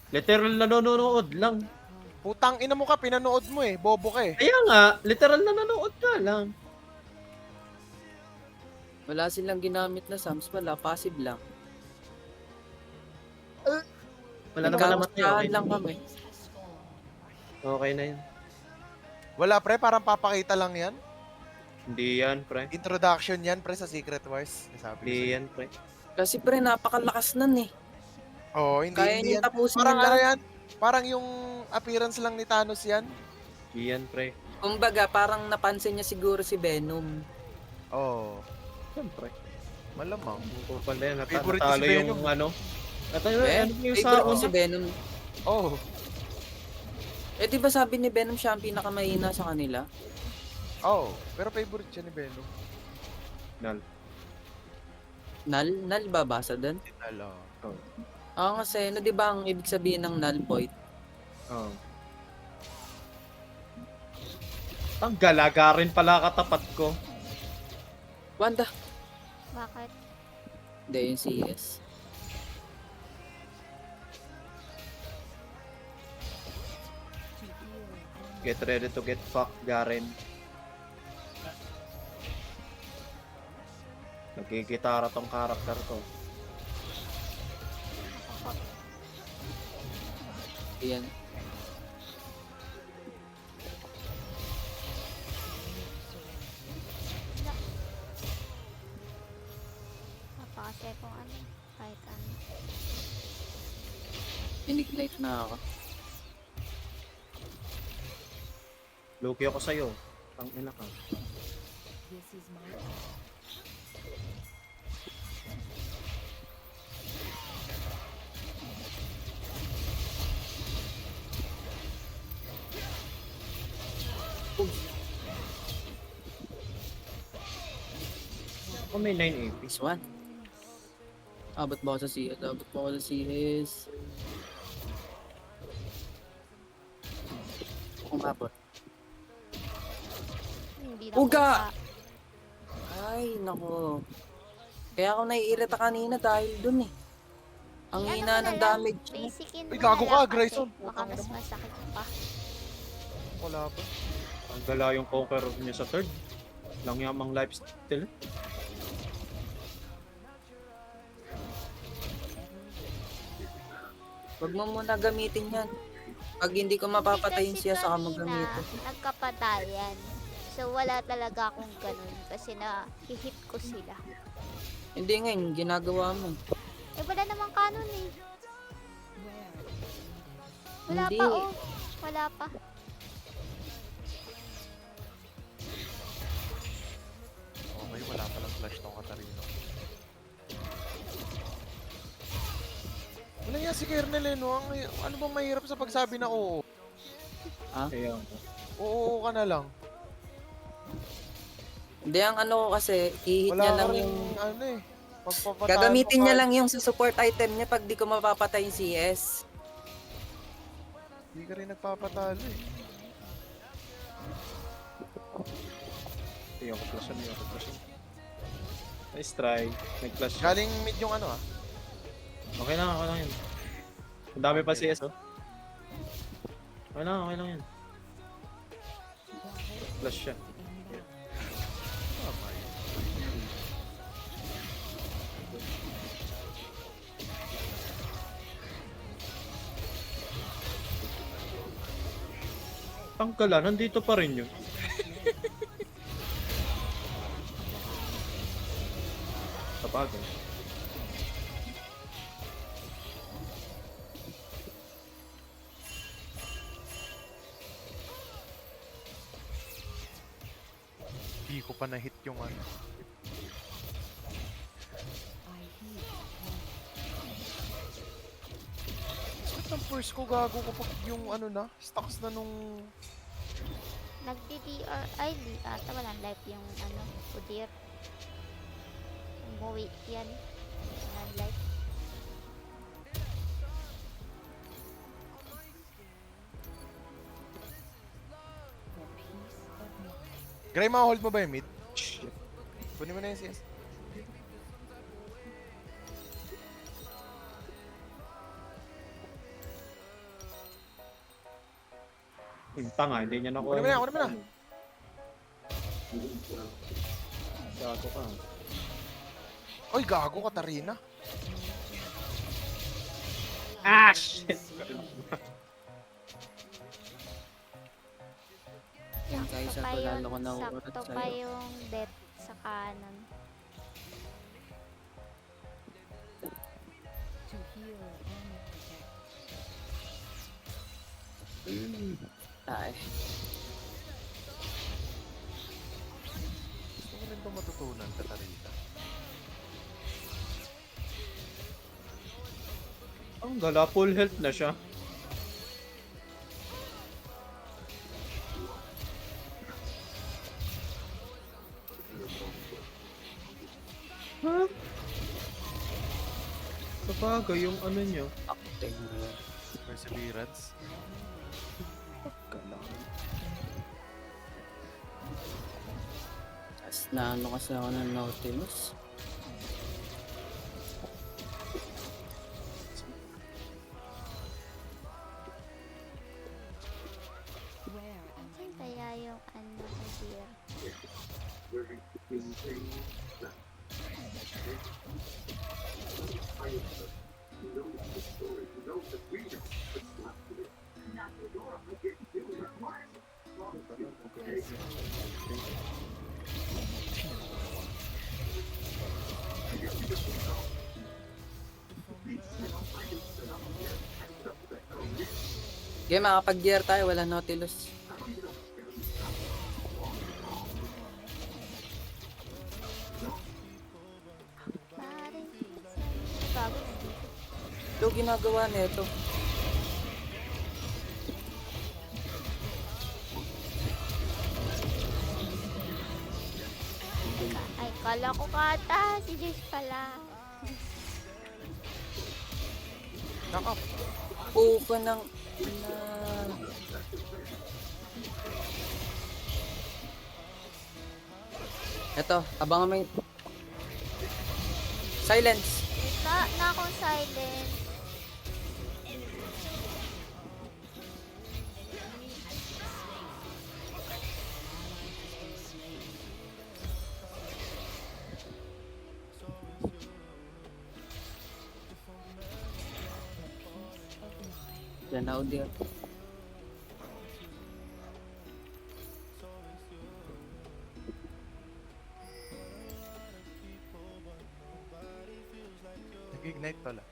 Literal na nanonood lang. Putang ina mo ka, pinanood mo eh. Bobo ka eh. Kaya nga, literal na nanonood ka lang. Wala silang ginamit na Sams, wala, passive lang. Wala naman naman tayo. Nagkamustahan Okay. lang kami. Okay na yun. Wala pre, parang papakita lang yan. Hindi yan, pre. Introduction yan pre sa Secret Wars. Sabi ko Hindi sa'yo. yan, pre. Kasi pre, napakalakas nun eh. Oo, hindi, Kaya hindi niyong yan. tapusin Parang yung ano lahat. yan? Parang yung appearance lang ni Thanos yan. Hindi yan, pre. Kumbaga, parang napansin niya siguro si Venom. Oo. Siyempre. Malamang. Kung pa na yan, Favorite natalo si yung Venom. ano. Natalo Eh, ano yung favorite sa ko si Venom. Oh. Eh, di ba sabi ni Venom siya ang pinakamahina sa kanila? Oh. Pero favorite siya ni Venom. Nal. Null ba basa doon? Hello. Oh. Oo kasi, no, di ba ang ibig sabihin ng null point? Oh. Ang galaga rin pala katapat ko. Wanda. Bakit? Hindi, yung CS. Get ready to get fucked, Garen. Nagigitara tong karakter ko. Ayan. Napakasaya kung ano. Kahit ano. Inignite na ako. Lugi ako sa'yo. Ang ina ka. Ako may 9 AP. This one. Abot ba ako sa CS? Abot ba ako sa CS? Kung abot. Hindi na Uga! ko Ay, nako. Kaya ako naiirita kanina dahil dun eh. Ang Ano hina mo na ng lang, damage. Basicin mo Uy, gago na ka, lang kasi Grayson. Baka Putang mas ina mo. masakit pa. Wala pa. Ang gala yung conqueror niya sa third. Lang yamang lifesteal. Huwag mo muna gamitin yan. Pag hindi ko mapapatayin Kasi siya, saka mo kanina, gamitin. nagkapatayan. So wala talaga akong ganun kasi na hihit ko sila. Hindi ngayon, ginagawa mo. Eh wala namang kanon eh. Wala Hindi. pa oh. Wala pa. Okay, wala palang flash tong Katarina. Wala yan si Kernel eh, no? Ano bang mahirap sa pagsabi na oo? Kaya Oo ka na lang. Hindi, ang ano ko kasi, ihit Wala niya ka lang rin, yung... ano eh. Pagpapatayan Gagamitin mo niya kahit- lang yung sa support item niya pag di ko mapapatay yung CS. Hindi ka rin nagpapatalo eh. Ayoko flashan, ayoko flashan. Nice try. Nag-flash. Galing mid yung ano ah. Okay lang yun. Ang dami pa CS, oh. Okay lang yun. Flash siya. Tangkala, nandito pa rin yun. Tapagan. Hindi ko pa na-hit yung ano. Sakit ng first ko gago kapag yung ano na, stocks na nung... Nagdi-DR, ay di ata walang life yung ano, Udyr. Umuwi yan. Walang life. Gray, ma-hold mo ba yung mid? Kunin mo na yung CS. Yung tanga, hindi niya nakuha. Kunin mo na, kunin mo na. Gago ka. Oy, gago, Katarina. Ah, shit! Yan guys, Sakto pa ako yun, lalo ko nauurat sakto pa sa'yo. yung death sa kanan. Ay, Gusto ko rin ba matutunan, Katarina? Ang gala, full health na siya. Huh? Sabagay yung ano niya. acting mo yan. Perseverance. Gala. Tapos naano kasi ako ng Nautilus. Saan kaya yung ano ko dear? Okay, makapag-gear tayo, wala Nautilus. Parang bago nandito. Ito ginagawa nito. Ay, kala ko kata. Si Jace pala. Nakap. Puka ng... Eto, abangan mo yung... Silence! Na akong silent. Diyan na audio. Nag-ignite pala.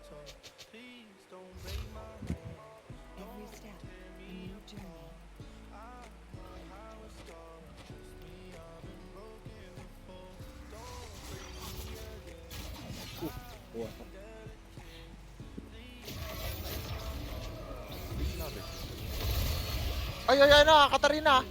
Ay, ay, ay, na, Katarina!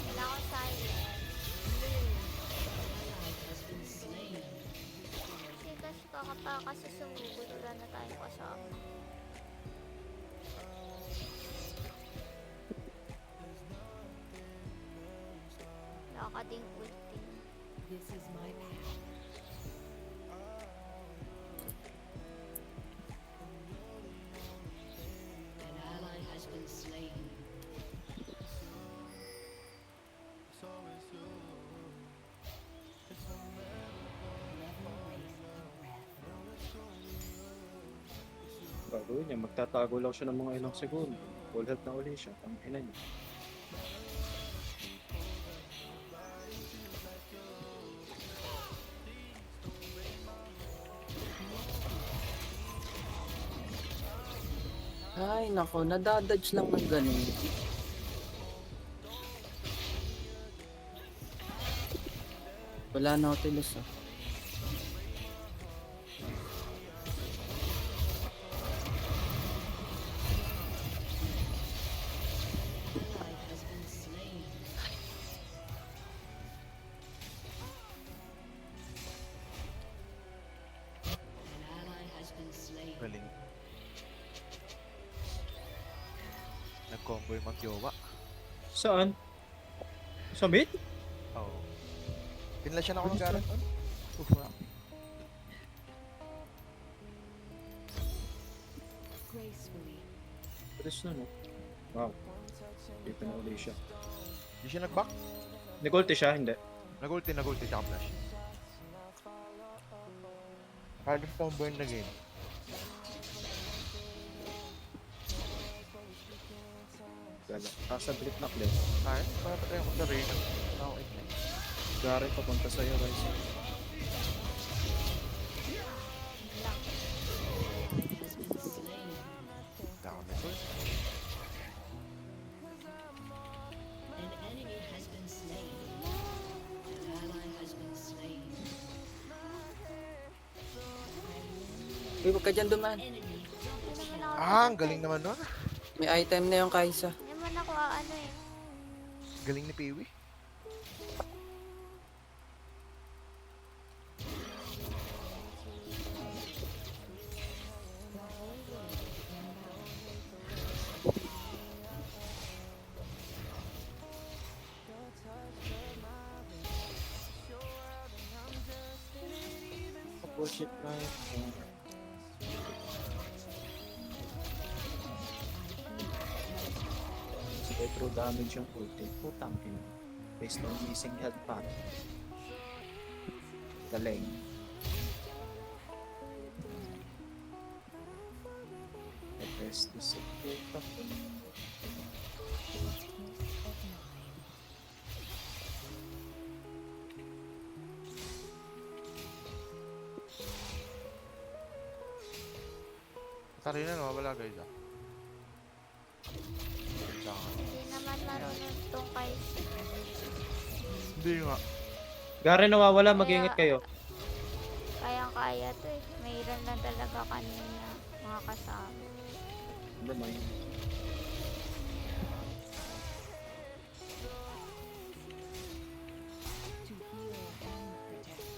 Wala akong silent. Kasi kakapaka sa sumugod. Wala na tayong kasama. Wala ka ding ulti. This is my path. An ally has been slain. Gagawin niya, magtatago lang siya ng mga ilang segundo. Full health na uli siya. Ang ina niya. Ay, nako, nadadodge lang ng ganun. Wala Nautilus ah. Ally has been slain. An ally has been slain. Galing. Nag-combo yung magyowa. Saan? Sa mid? Oo. Pinla siya na ako ng Garen. Gracefully. Press na, no? Wow. Dito na uli siya. Di siya nag-back? Nag-ulti siya, hindi. Nag-ulti, tsaka flash. Hard of town burn na game. Gala. Sa blip na clip. Ay, para tayo ko sa Reyna. Okay. Garen papunta sa'yo, guys. Has been slain. Down ito. An enemy has been slain. An ally has been slain. Uy, huwag ka dyan duman. Enemy Hindi naman ako. Ah, ang galing naman nun. May item na yung Kaisa. Hindi naman ako ano eh. Galing ni Peewee. Bullshit life. Sige, true damage yung ulti. Putang ina. Based on missing health pack. Galing. Test this puta. Sarina, nawawala guys ah. Hindi naman marunong tong kay Hindi nga. Garen nawawala, mag-ingat kayo. kaya to eh. Mayroon lang talaga kanina mga kasama. Hindi man. to heal and protect.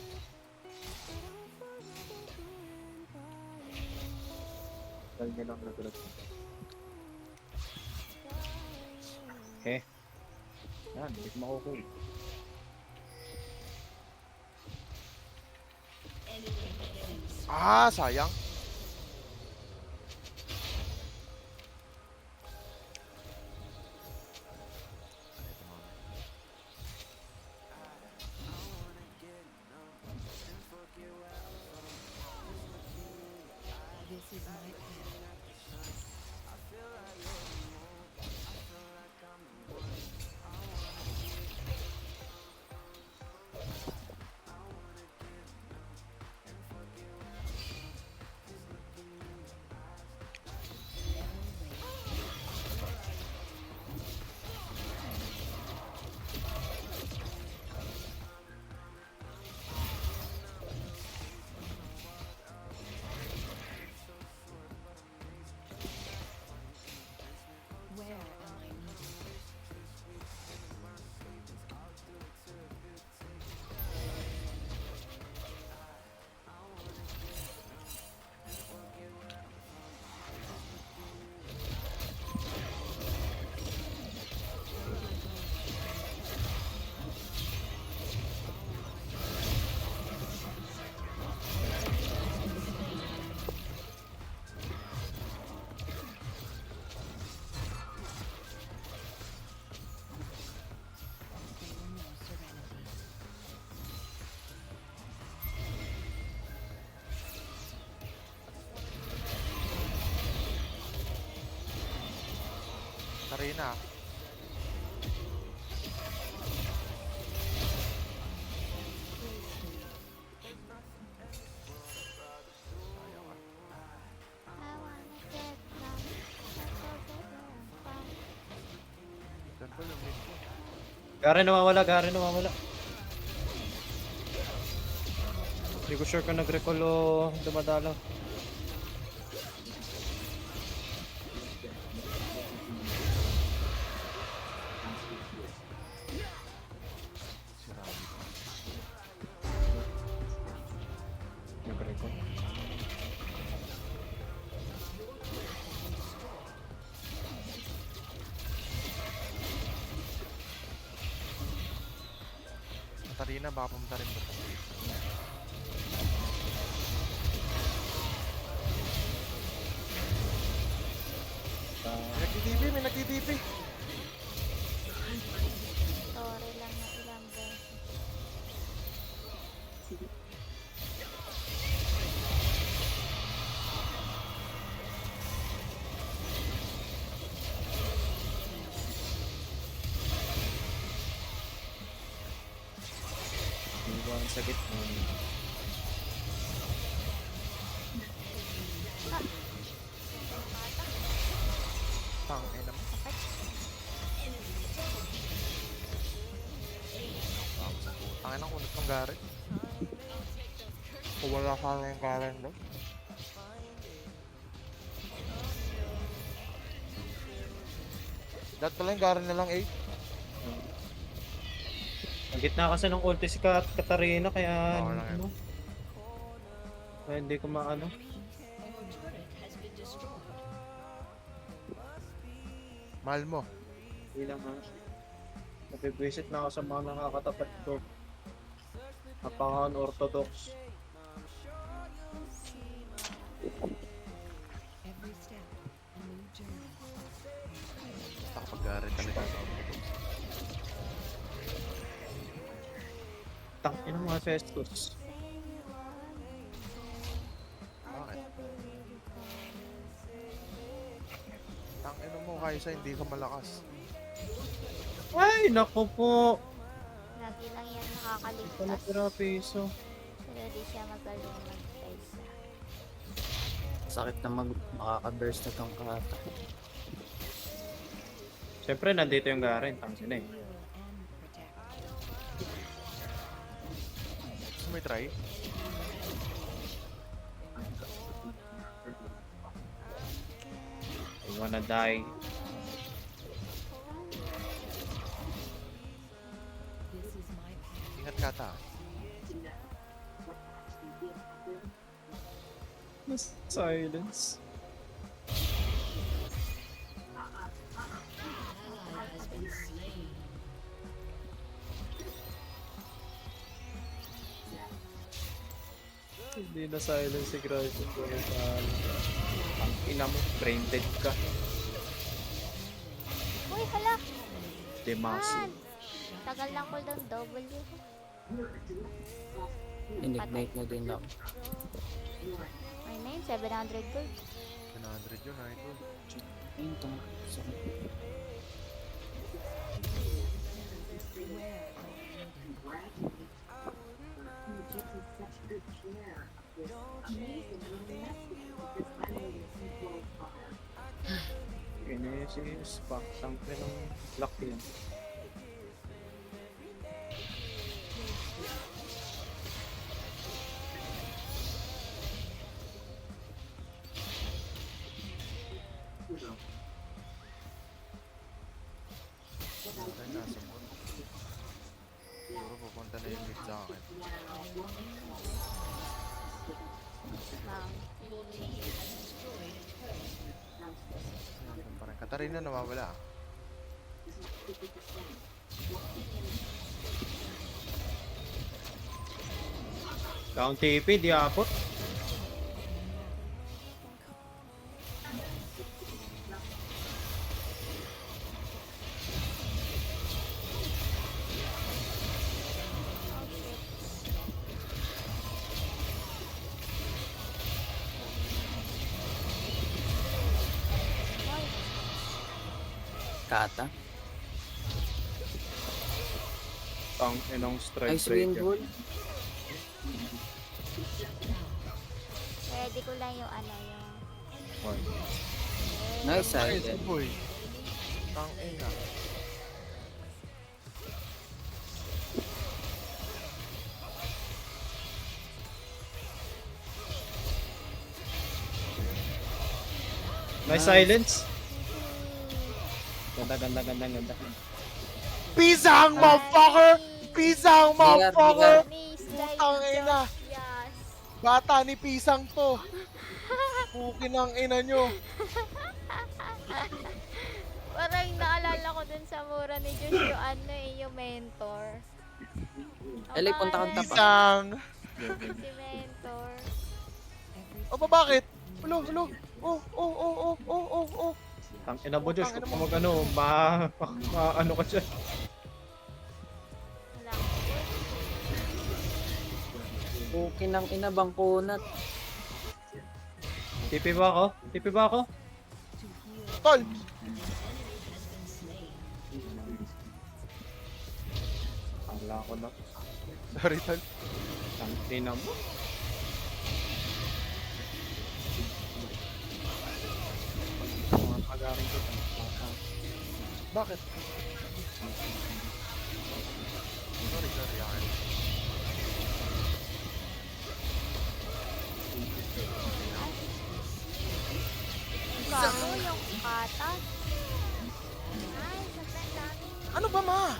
Dahil niya lang nagulat. Eh. Yan, hindi ko makukuha. Ah, sayang. This is my path. Where am I needed? They will know serenity. Sarina. I wanna get down. Temple yung mid ko. Garen nawawala, Garen nawawala. Hindi ko sure kung nag-recall o dumadalaw. Nag-recall. Sarina, baka pumunta rin ba? TTP, may nag-TTP. Sorry lang na ilang beses. Iwan sa gitna. Tangin naman. Tangin ang kunot ng Garen. Kung wala ka lang yung Garen daw. Dapat pala yung Garen na lang 8. Ang gitna kasi ng ulti si Katarina kaya Oo lang yun. ano. Kaya hindi ko maano. Our turret has been destroyed. Mahal mo. Hindi lang ha. Napipwisit na ako sa mga nakakatapat ko. Apangan Orthodox. Every step, a new journey. Basta kapag Garen talaga. Tangin ng mga Festus. Bakit? Tangin mo kaysa hindi ka malakas. Ay, naku po. Lagi lang yan Wala nakakaligtas. pira piso. Pero di siya magaling mag-pesa. Sakit na makaka-burst na tong kata. Siyempre, nandito yung Garen. Tangin eh. Heal and protect. Gusto mo i-try? I wanna die. This is my path. Ingat ka ta. Silence. Ally has been slain. Hindi na silence si Crush. Ang ina mo, brain dead ka. Uy, hala! Demasi. Man! Tagal lang cooldown W. Inignite na din ako. Ay na yun, 700 gold. 100 yun, idol. Ayun, tama. Sakit. Kinesis, pak, sangpe ng lock yan. Ay, nasa mo. Siguro pupunta na yung mid sa akin. Wow. Ayan, parang Katarina nawawala. Count TP, di apot. Kata. Ang inong strike Ice Wind breaker. Wall. Ready ko lang yung ano, yung... Oy. Nice Ay, silent. boy. Tangina. Nice silence. Ganda, ganda, ganda, ganda. Pisang, motherfucker! Pisang, motherfucker! Please, guys. Tangina. Yes. Bata ni Pisang to. Pukin ang ina nyo. Parang naalala ko dun sa mura ni Josh yung ano eh, yung mentor. Eli, punta kang tapa. Pisang. Si mentor. O ba bakit? Ulo, ulo. Oh, oh, oh, oh, oh, oh, oh. Tang ina mo, Josh. Tangina Kung mo. mag-ano, ano ka dyan. Wala akong gold. Okay ng ina bang kunat. TP ba ako? TP ba ako? Tol! Kala ko na. Sorry, tol. Tang ina mo. Mga kagaring ko. Bakit? Sorry, akin. Gago yung kata. Ay, sa dami. Ano ba, ma?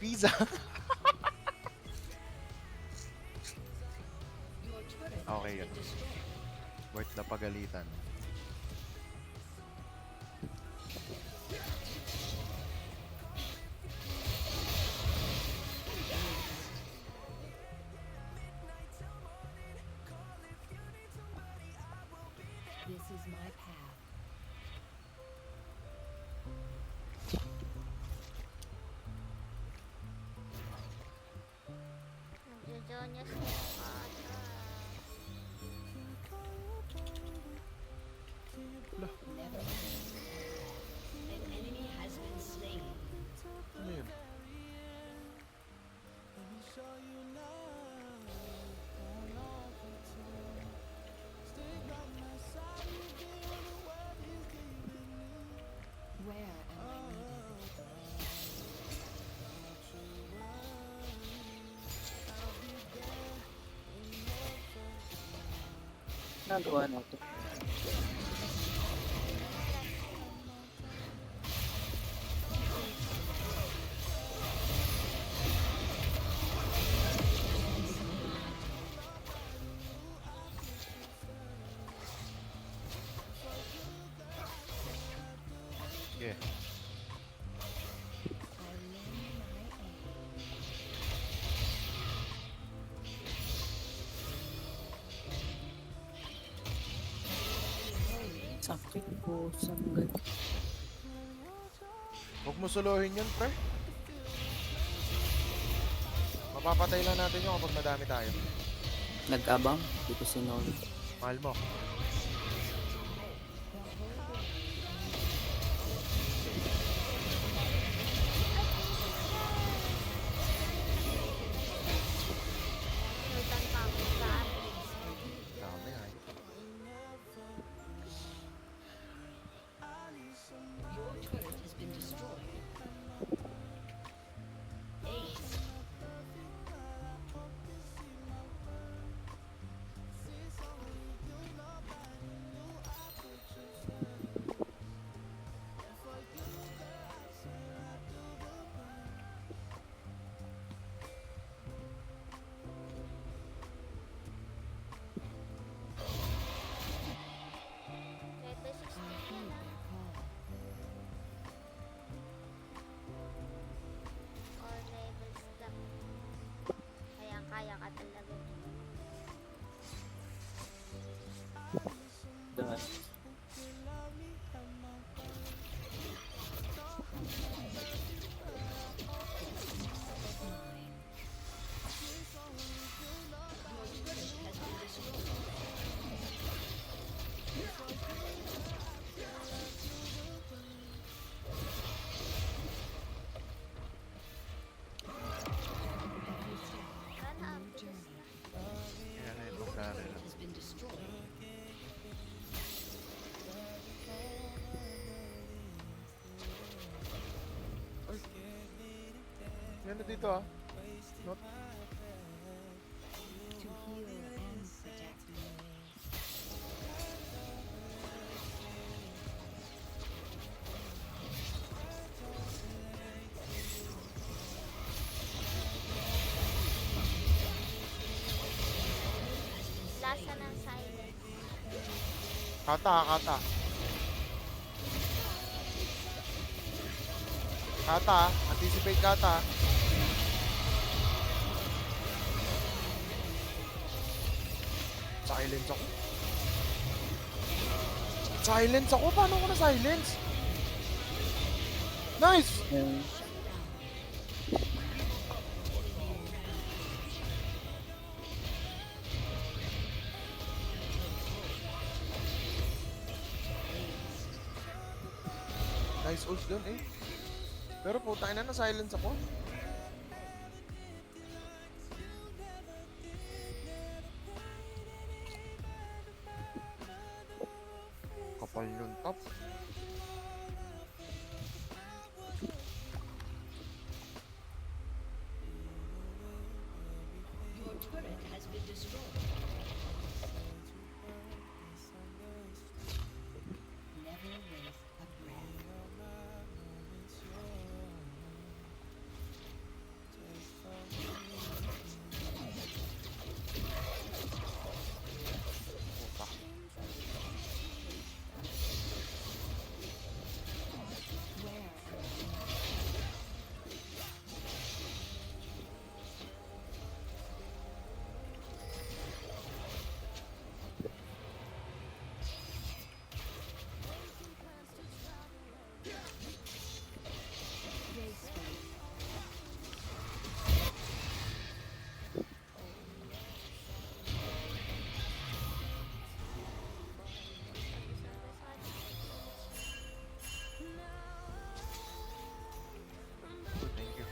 Pizza. Okay yun. Worth na pagalitan. This is my path. Nagjo-jonyas yung kata. Never mind. An enemy has been slain. Ano yun? Where am I needed? Nagawa na to. Yeah. I lend my aid. Sakit po. Sanggat. Huwag mo suluhin yun, pre. Mapapatay lang natin yun kapag madami tayo. Nag-abang. Di ko sinoli. Mahal mo. Sultan pa ako sa atin. Dami ay. Your turret has been destroyed. Ace. Level 16 na. All levels lang. Kaya ka talaga. Dahil. Sana ang bilis na. Kaya na itong barrel. Has been destroyed. Yan na dito ah. Not. To heal and protect. Lasa ng silence. Kata. Kata. Anticipate kata. Silence ako. Silence ako? Paano ako na-silence? Nice! Yan. Nice ult dun eh. Pero putang ina, na-silence ako. Kapal yung top. Your turret has been destroyed. Never waste a breath. Puta. Thank you.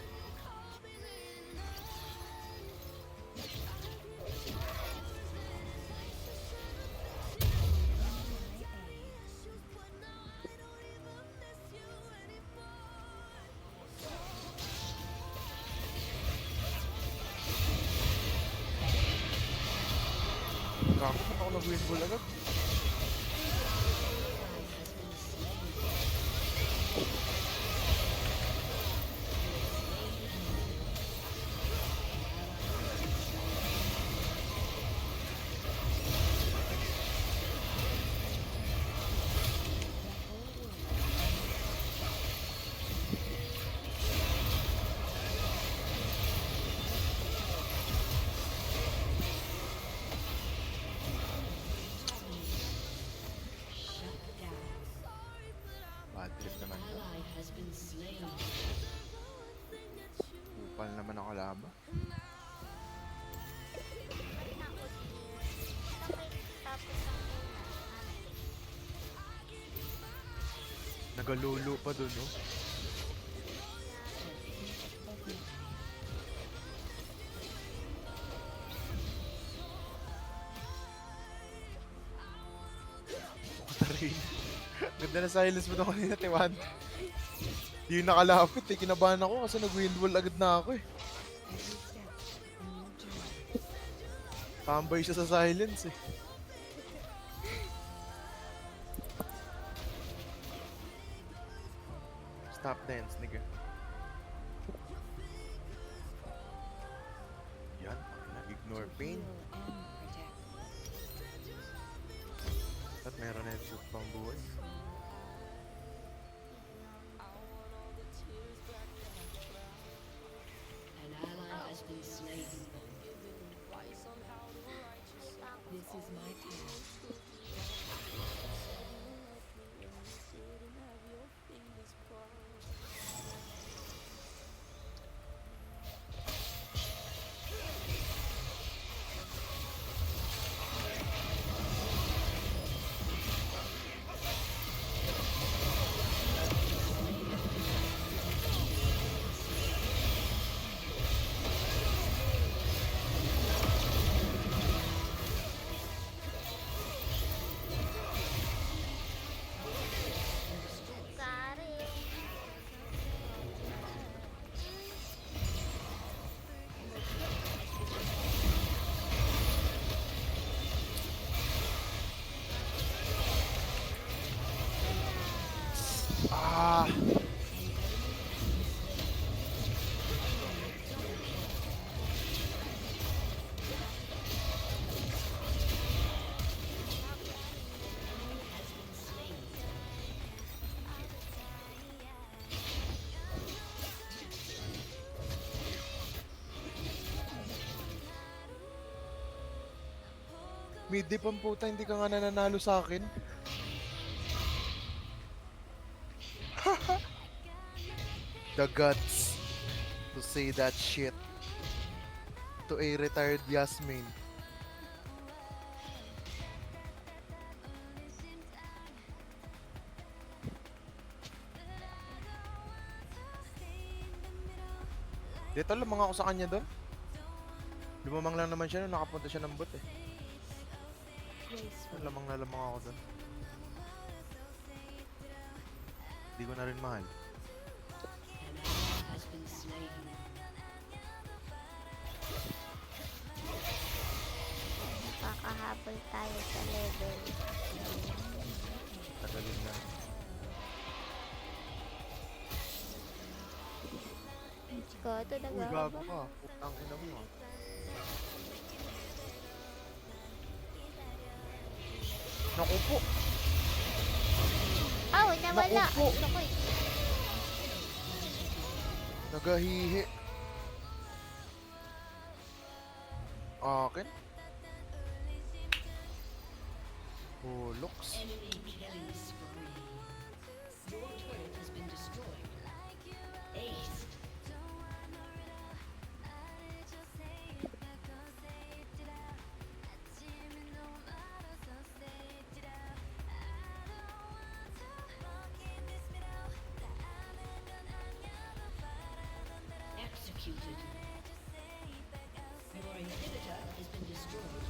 Gago, ba't ako nag-win ball agad? Shut down. Bad trip An naman. ally has been slain. Upal naman ako laba. Tapos ang Nagalulu pa dun, no? Tarin. Ganda na silence mo na kanina, Tiwan. Di yung nakalapit eh. Kinabahan ako kasi nag-windwall agad na ako eh. Tambay siya sa silence eh. Stop dance, nigga. Yan, nag-ignore pain. At meron na yung pang buhay. An ally has been slain. This is my task. Mid-dip ang puta, hindi ka nga nananalo sa akin. The guts to say that shit to a retired Yasmin. Dito lamang ako sa kanya doon. Lumamang lang naman siya nung nakapunta siya ng bot eh. Lamang na lamang ako doon. Hindi ko na rin mahal. An ally has been slain. Kakahabol tayo sa level. Tagalin na. Ko, ito Uy, gago ka. Putang ina mo ah. Naku po! Oh, nawala! Naku po. Naku, Nagahihi. Akin? Buloks. Enemy killing spree. Your turret has been destroyed. Ace. Executed. Your inhibitor has been destroyed.